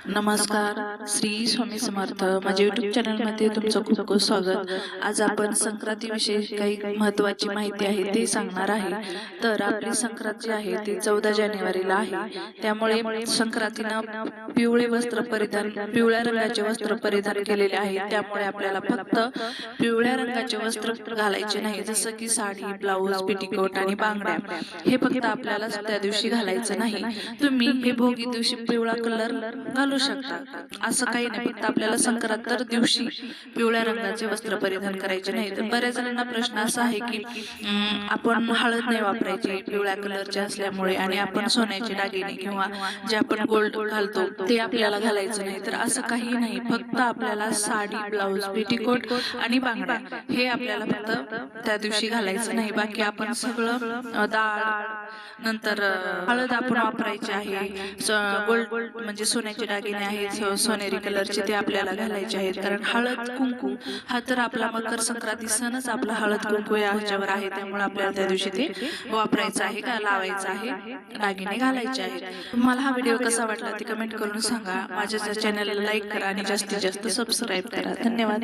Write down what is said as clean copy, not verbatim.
नमस्कार, श्री स्वामी समर्थ. माझ्या YouTube चॅनलमध्ये तुमचं खूप खूप स्वागत. आज आपण संक्रांतीविषयी काही महत्त्वाची माहिती आहे ते सांगणार आहे. तर आपली संक्रांत जी आहे ती 14 जानेवारीला आहे. त्यामुळे संक्रांतीनं पिवळ्या रंगाचे वस्त्र परिधान केलेले आहे. त्यामुळे आपल्याला फक्त पिवळ्या रंगाचे वस्त्र घालायचे नाही, जसं की साडी, ब्लाऊज, पेटिकोट आणि बांगड्या. हे फक्त आपल्याला त्या दिवशी घालायचं नाही. तुम्ही हे भोगी दिवशी पिवळा कलर घालू शकता, असं काही नाही. फक्त आपल्याला संक्रांत दिवशी पिवळ्या रंगाचे वस्त्र परिधान करायचे नाही. तर बऱ्याच जणांना प्रश्न असा आहे की आपण हळद नाही वापरायची पिवळ्या कलरचे असल्यामुळे, आणि आपण सोन्याचे दागिने किंवा जे आपण गोल्ड घालतो ते आपल्याला घालायचं नाही. तर असं काही नाही, फक्त आपल्याला साडी, ब्लाऊज, पेटिकोट आणि बांगड्या हे आपल्याला फक्त त्या दिवशी घालायचं नाही. बाकी आपण सगळं डाळ, नंतर हळद आपण वापरायची आहे. गोल्ड म्हणजे सोन्याचे दागिने आहेत सोनेरी कलरचे, ते आपल्याला घालायचे आहेत. कारण हळद कुंकू हा तर आपला मकर संक्रांती सणच आपला हळद कुंकू या ह्याच्यावर आहे. त्यामुळे आपल्याला त्या दिवशी ते वापरायचं आहे, का लावायचं आहे, दागिने घालायचे आहेत. तुम्हाला हा व्हिडिओ कसा वाटला ते कमेंट करून सांगा. माझ्या चॅनलला लाईक करा आणि जास्तीत जास्त सबस्क्राईब करा. धन्यवाद.